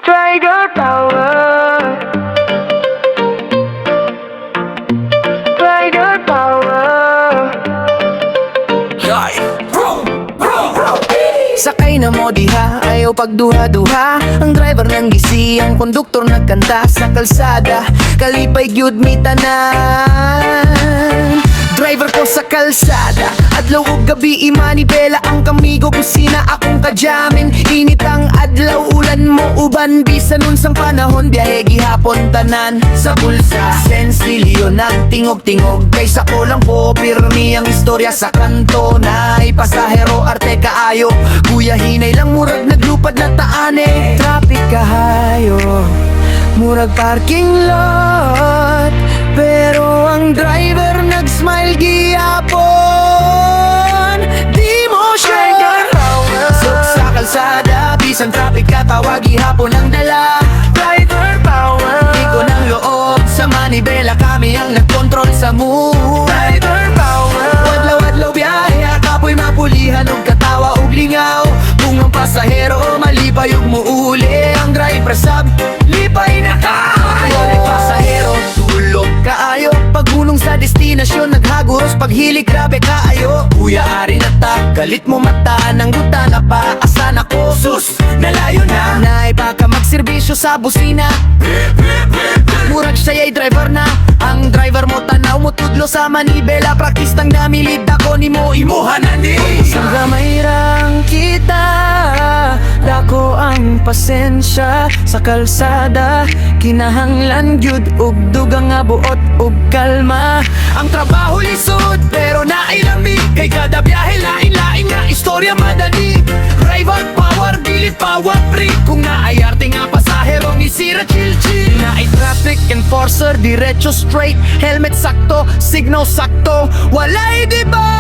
Tiger Power, Tiger Power. Sakay na mo diha, ayaw pagduha-duha. Ang driver ng gisi, ang konduktor nagkanta sa kalsada. Kalipay gyud mi tanan. Driver ko sa kalsada, adlaw ug gabi imanibela ang kamigo kusina akong kajamin. Init ang adlaw, ulan mo uban bisan unsang panahon, biyahe gihapon tanan sa bulsa. Sensilyo nagtingog-tingog kaysa ko lang po pirmi ang istorya sa kanto. Nay pasahero arte kaayo, kuya hinay lang murag naglupad na taane. Traffic kahayo, murag parking lot, pero ang driver nag-smile gihapon. Di mo siya suk sa kalsada, bisan traffic katawag gihapon ang dala. Driver power, di ko ng loob sa manibela, kami ang nagkontrol sa mood. Driver power, wadlaw-wadlaw biyahe, kapoy mapulihan og katawa og lingaw. Kung ang pasahero malipay ug muuli, ang driver sab lipay na kaayo. Pasahero tulog kaayo, paggunong sa destinasyon naghaguros paghilig grabe kaayo. Kuya ari na ta, galit mo mata nang guta na pa asan ako. Sus, nalayo na, nay baka magserbisyo sa busina. Murag siya'y driver na, ang driver mo tanaw mo tudlo sa manibela. Praktis tang namilid ako ni mo imuhanan di. Sa gamay rang kita, dako ang pasensya sa kalsada. Kinahanglan gyud og dugang nga buot og kalma. Ang trabaho lisod pero nailami, kay kada biyahe lain-lain nga istorya madali. Driver power, dili power free, kung naayarte nga pasahero ni sira chill-chill. Naay traffic enforcer, diretso straight, helmet sakto, signal sakto, walay diba?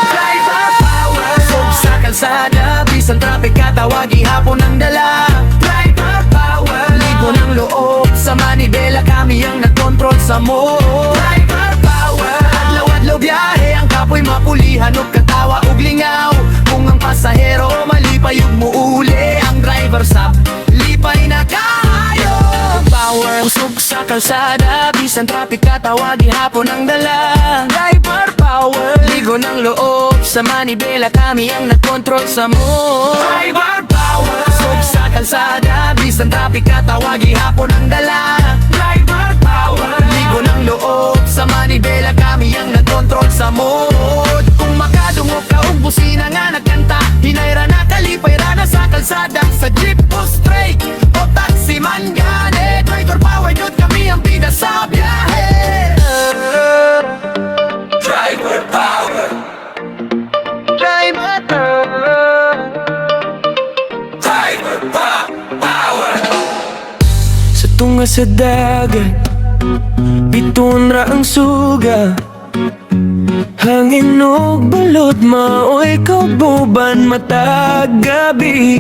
Driver power, sog sa kalsada, bisan traffic katawag gihapon ang dala. Driver power, ligo ng loob sa manibela, kami ang nagkontrol sa mood. Driver power, adlaw-adlaw biyahe, ang kapoy mapulihan og katawa og lingaw. Kung ang pasahero malipay ug muuli, ang driver sab lipay na kaayo. Power, usog sa kalsada, bisan traffic katawag gihapon ang dala. Driver power, ligo ng loob sa manibela, kami ang nagkontrol sa mood. Driver power, usog sa kalsada, bisan traffic katawag gihapon ang dala. Driver power, ligo ng loob sa manibela, kami ang nagkontrol sa mood. Kung makadungog ka og busina nga nagkanta, hinayra na kalipay ra na sa kalsada. Sa jeep o straight o taxi man gani, driver power yun kami ang bida sa biyahe. Driver power, Driver Power, driver power. Sa tunga sa dagat, biton ra ang suga. Hangin og balot maoy kaububan matag gabi.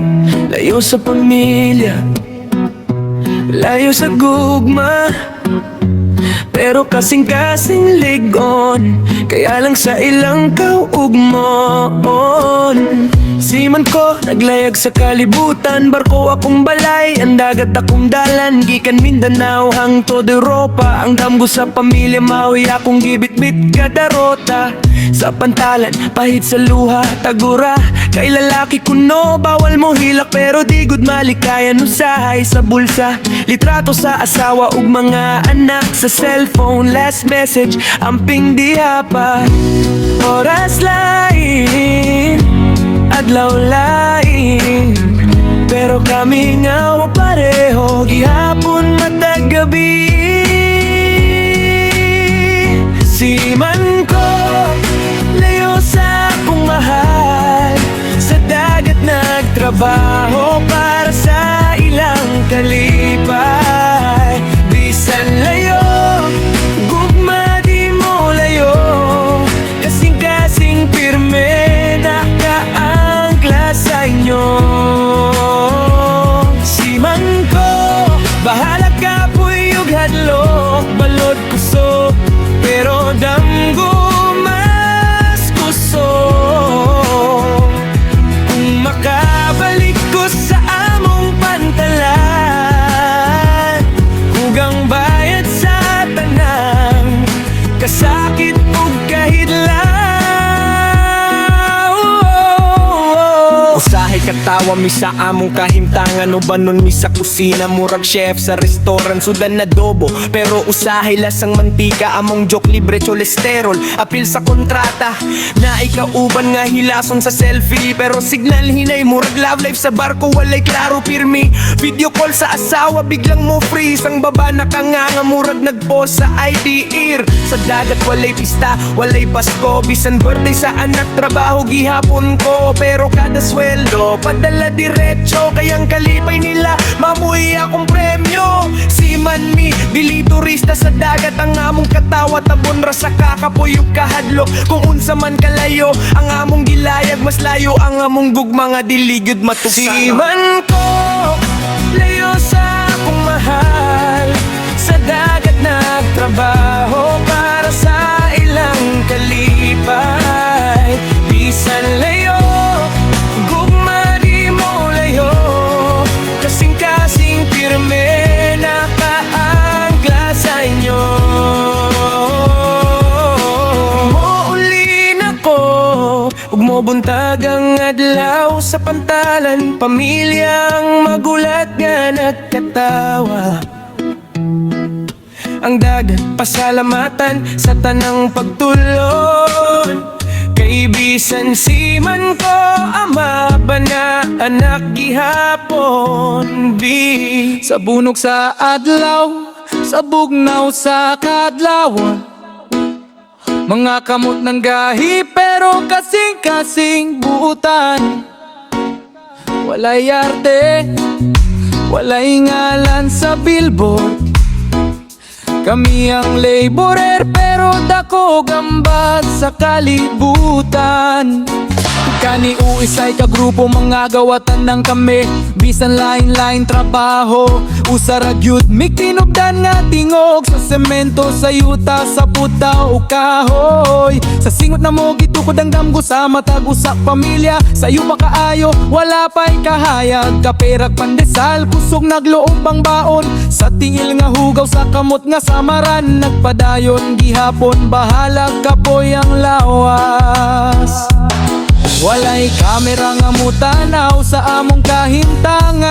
Layo sa pamilya, layo sa gugma, pero kasing-kasing ligon, kaya lang sa ilang kaugmon. Siman ko, naglayag sa kalibutan, barko akong balay, ang dagat akong dalan. Gikan Mindanao hangtod Europa, ang damgo sa pamilya maoy akong gibit-bit kada rota. Sa pantalan, pahit sa luha, tagura, kay lalaki kuno, bawal mo hilak pero di gud malikayan. Usahay sa bulsa, litrato sa asawa ug mga anak. Sa cellphone, last message, amping diha pa. Oras lain, adlaw lain, pero kami nga wa pareho, gihapon matag gabi. Siman ko, layo sa akong mahal, sa dagat nagtrabaho para sa ilang kalipay. Bisan layo, gugma di mo layo, kasing-kasing pirme nakaangkla sa inyo. Siman ko, bahala ka puy ug hadlok, balod kusog, pero damgo mas kusog. Kung makabalik ko sa mi sa among kahimtangan. O banon mi sa kusina, murag chef sa restaurant. Sudan na dobo, pero usahay lasang mantika. Among joke libre cholesterol, apil sa kontrata. Na ikauban nga hilason sa selfie, pero signal hinay murag love life sa barko. Walay klaro pirmi, video call sa asawa biglang mo freeze. Ang baba nakanganga murag nagpost sa IDR. Sa dagat walay pista, walay Pasko. Bisan birthday sa anak, trabaho gihapon ko. Pero kada sweldo, padala diretso. Kayang kalipay nila, mamuhi akong premyo. Si Manmi, dili turista sa dagat. Ang among katawa, tabon ra sa kakapuyog kahadlok. Kung unsa man kalayo, ang among gilayag. Mas layo ang among gugma nga diligid matuksa. Si man ko, layo sa akong mahal. Sa dagat nagtrabaho para sa ilang kalipay. Bisan layo, gugma di mo layo. Kasing-kasing pirme nakaangkla sa inyo. Muulin ako, ug mo buntag ang adlaw sa pantalan. Pamilyang magulat nga nagkatawa. Ang dagat pasalamatan sa tanang pagtulon. Kay bisan si man ko ama ba na anak gihapon bi. Sa bunog sa adlaw, sa bugnaw sa kadlawon. Mga kamot ng gahi pero kasing-kasing buutan. Walay arte, walay ngalan sa billboard. Kami ang laborer pero dako gambad sa kalibutan. Kani uisay ka grupo mga gawatan ng kami. Bisan lain-lain trabaho, usara gyud mi tinubdan nga tingog. Sa semento, sa yuta, sa puta o kahoy. Sa singot na mo gitukod ang damgo sa matag usak pamilya. Sa iyo makaayo, wala pa'y kahayag. Kaperag pandesal, kusog nagloob ang baon. Sa tingil nga hugaw sa kamot nga samaran. Nagpadayon gihapon, bahalag kapoy ang lawas. Walay kamera nga mutanaw sa among kahimtangan.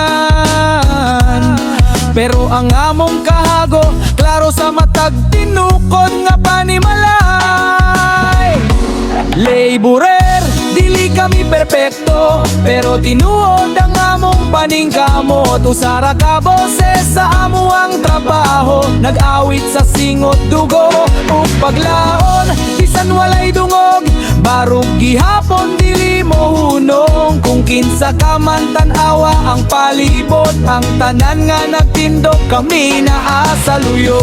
Pero ang among kahago, klaro sa matag tinukod nga panimalay. Laborer, dili kami perpekto, pero tinuod ang among paningkamot. Usara ka boses sa amuang trabaho, nag-awit sa singot dugo o paglaon. Bisan walay dungog, barog gihapon dili mo hunong. Kung kinsa ka man tan-awa ang palibot, ang tanan nga nagtindog kami na asaluyo.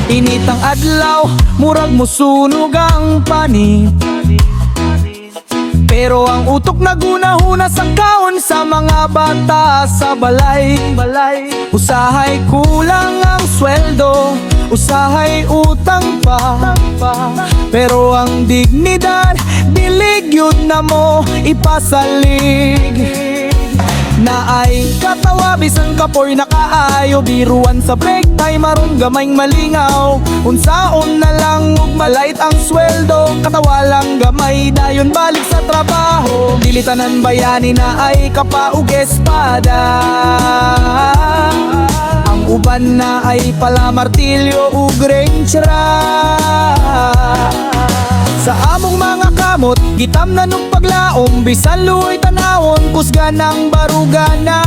Initang adlaw, murag musunog ang panit. Pero ang utok naguna-huna sa kaon sa mga bata sa balay. Usahay kulang ang sweldo, usahay utang pa. Pero ang dignidad, diligyod na mo ipasalig. Na ay katawa bisan kapoy nakaayo. Biruan sa break time aron gamayng malingaw. Unsaon na lang ug malait ang sweldo. Katawa lang gamay dayon balik sa trabaho. Dili tanan bayani na ay kapaug espada. Ang uban na ay pala martilyo ug renchra. Sa among mga kamot, gitam na nung paglaom. Bisan luoy tanawon, kusga ng barugana.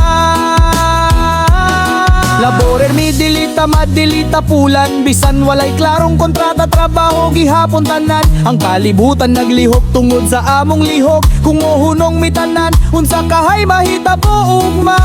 Laborer mi dilita, madilita pulan. Bisan walay klarong kontrata, trabaho gihapon tanan. Ang kalibutan naglihok tungod sa among lihok. Kung mohunong mi tanan, unsa kahay mahita buugma.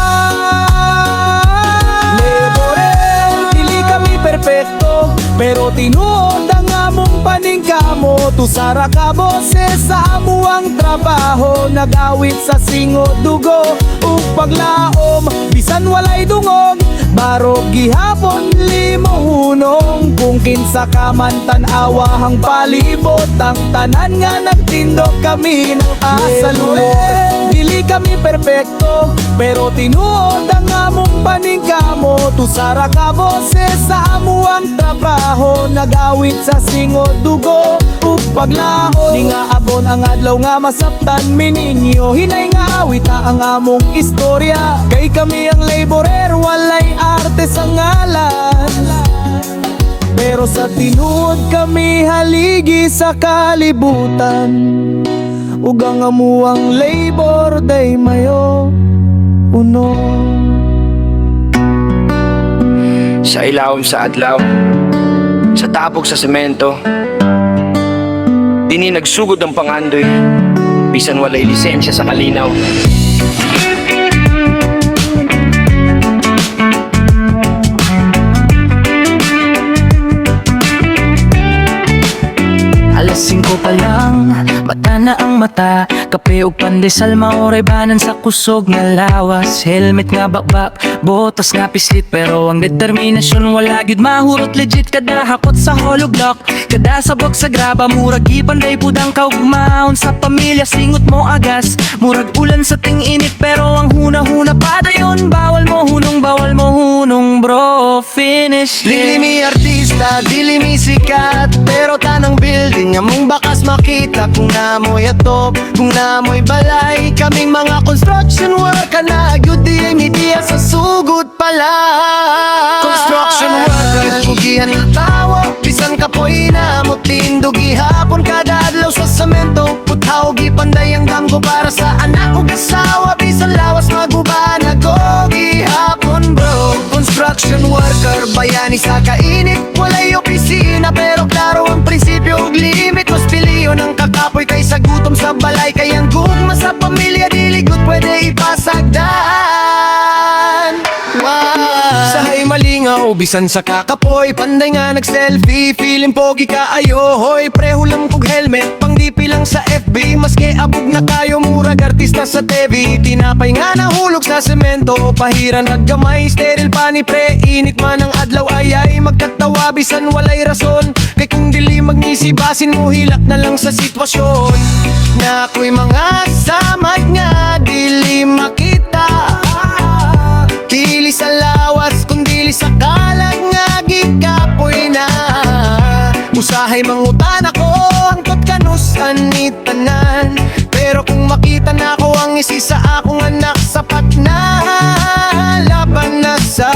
Laborer, dili kami perpekto, pero tinuod ang among paningkamot. Usara ka boses sa amuang trabaho, nag-awit sa singot dugo ug paglaom. Bisan walay dungog, barog gihapon limo hunong. Kung kinsa ka man tan-awa ang palibot, ang tanan nga nagtindog kami ng asalulo. Dili di kami perpekto, pero tinuod ang among paningkamo. Tusara ka boses sa amuang trabaho, nagawit sa singod dugo ug paglaho. Di nga abon ang adlaw nga masaptan mi ninyo, hinay nga awit na ang among istorya. Kay kami ang laborer, walay arte sa ngalan, pero sa tinuod kami haligi sa kalibutan. Ug ang amuang labor day mayo uno. Sa ilawom sa adlaw, sa tapok sa semento, dini nagsugod ang pangandoy, bisan walay lisensya sa kalinaw. Alas 5 pa lang, mata na ang mata. Kape ug pandesal maoray banan sa kusog nga lawas. Helmet nga bakbak, botas nga pislit, pero ang determinasyon wala gyud mahurot. Legit kada hakot sa hollow block, kada sabok sa graba, murag ipanday pudang kaugmaon sa pamilya. Singot mo agas, murag ulan sa ting-init, pero ang huna-huna pa dayon. Bawal mo hunong bro, finish Dili mi artista, dili mi sikat, pero tanang building among bakas makita. Kung namoy atop, kung namoy balay, kaming mga construction worker na gyud di media sa sugod pala. Construction worker, pugihan na tawo, bisan kapoy na mo tindog gihapon kada adlaw sa semento. Puthaw gipanday ang damgo para sa anak ug asawa, bisan lawas maguba na go gihapon bro. Construction worker, bayani sa kainit, walay opisina, pero klaro ang prinsipyo ug limit. Mas piliyo ng kakapoy kaysa gutom sa balay, kayang gugma sa pamilya, dili gud pwede ipasagdan. Sahay malingaw, bisan sa kakapoy, panday nga nag-selfie, feeling pogi ka ayo. Hoy, preho lang kog helmet, pang dipi lang sa FB, maski abog na kayo, murag artista sa TV. Tinapay nga nahulog sa semento, pahiran naggamay, steril pa ni pre. Init man ang adlaw ayay, magkatawa bisan walay rason. Kay kung dili magnisi, basin mo hilak na lang sa sitwasyon. Na ako'y mga samad nga dili makita, dili sa lawas kundi sa kalag nga gikapoy na. Usahay mangutan ako hangtod kanusan ni tanan, pero kung makita na ako ang isi sa akong anak, sapat na laban na sa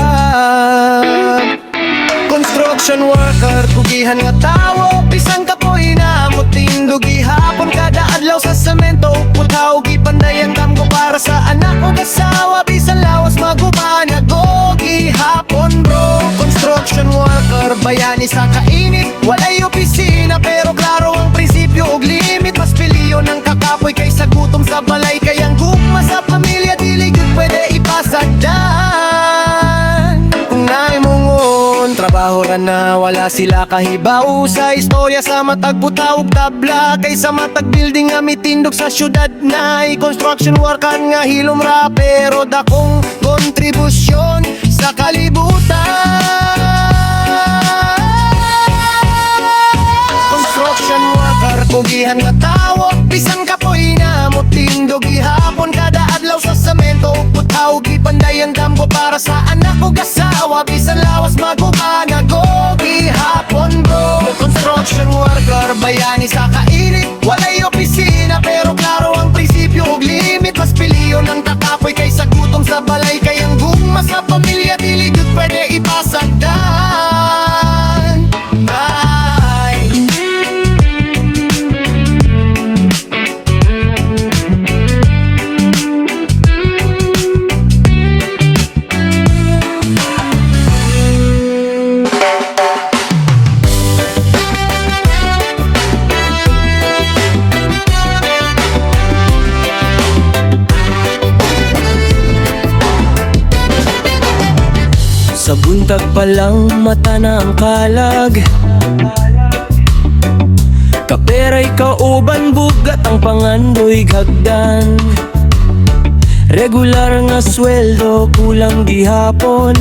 construction worker. Pugihan nga tawo, bisan kapoy na mo tindog gihapon kada adlaw sa semento. Puthaw gipanday ang damgo para sa anak ug asawa, bisan lawas maguba na go gihapon bro. Construction worker, bayani sa kainit, walay opisina, pero klaro ang prinsipyo ug limit. Mas piliyo ng kakapoy kaysa gutom sa balay, kayang gugma sa pamilya, dili gyud pwede ipasagdan. Kung naimungon, trabaho ra na, wala sila kahibaw sa istorya sa matag buta ug tabla, kaysa matag building nga mitindog sa syudad na. Construction worker nga hilom ra, pero dakong kontribusyon sa kalibutan. Construction worker, pugihan nga tawo, bisan kapoy na mo tindog gihapon kada adlaw sa semento. Puthaw gipanday ang damgo para sa anak ug asawa, bisan lawas maguba na go gihapon bro. Construction worker, bayani sa kainit, walay opisina, pero klaro ang prinsipyo ug limit. Mas piliyo ng kakapoy kaysa gutom sa balay, kayang gugma sa pamilya, dili gyud pwede ipasagdan. Sa buntag pa lang, mata na ang kalag, kaperay kauban, bugat ang pangandoy hagdan. Regular nga sweldo, kulang gihapon,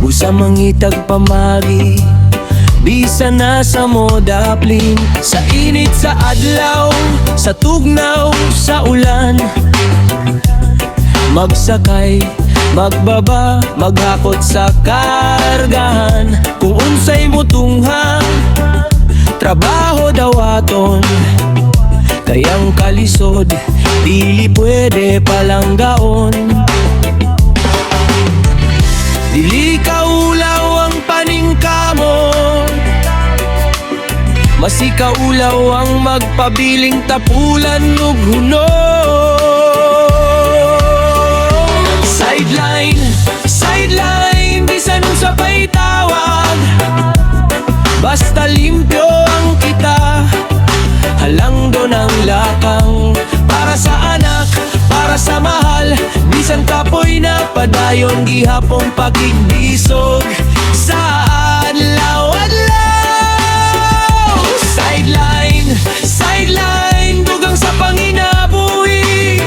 busa mangitag pamagi, bisan na sa modaplin. Sa init sa adlaw, sa tugnaw, sa ulan, magsakay, magbaba, maghakot sa kargahan. Kung unsay mo tunghang trabaho daw aton, kayang kalisod, dili pwede palanggaon. Dili kaulaw ang paningkamo, masikaulaw ang magpabiling tapulan ug hunong. Sideline, sideline, bisan sa paytawag, basta limpyo ang kita, halang doon ang lakang. Para sa anak, para sa mahal, bisan kapoy na padayon, gihapong pagigbisog sa adlaw-adlaw. Sideline, sideline, dugang sa panginabuhi,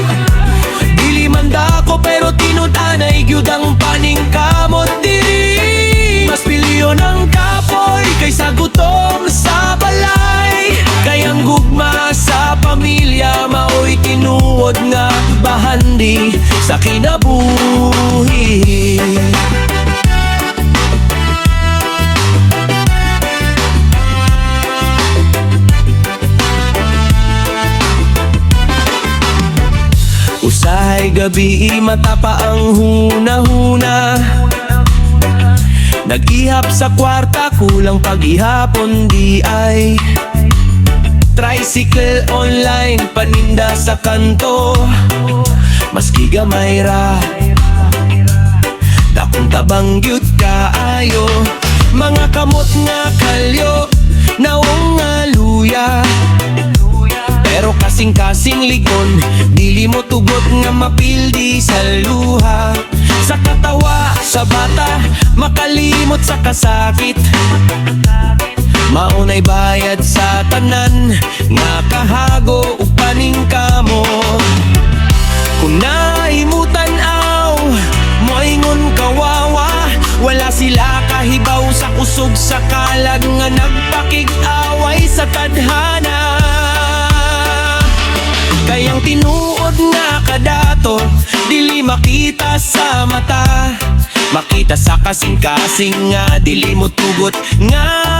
dili man dako pero tinud-anay gyud ang paningkamot diri. Mas pilyon ang kapoy kaysa gutom sa balay, kayang gugma sa pamilya maoy tinuod nga bahandi sa kinabuhi. Usahay gabi mata pa ang huna-huna, nag-ihap sa kwarta, kulang pag-ihapon di ay. Tricycle online, paninda sa kanto, maski gamay ra, dakong tabang gyud kaayo. Mga kamot nga kalyo, naong nga luya, pero kasing-kasing ligon, dili mo tugot nga mapildi sa luha. Sa katawa, sa bata, makalimot sa kasakit, maunay bayad sa tanan nga kahago ug paningkamo. Kung naimutan-aw, moingon kawawa, wala sila kahibaw sa kusog sa kalag nga nagpakig-away sa tadhana. Kayang tinuod nga kadato, dili makita sa mata, makita sa kasing-kasing nga dili mo tugot nga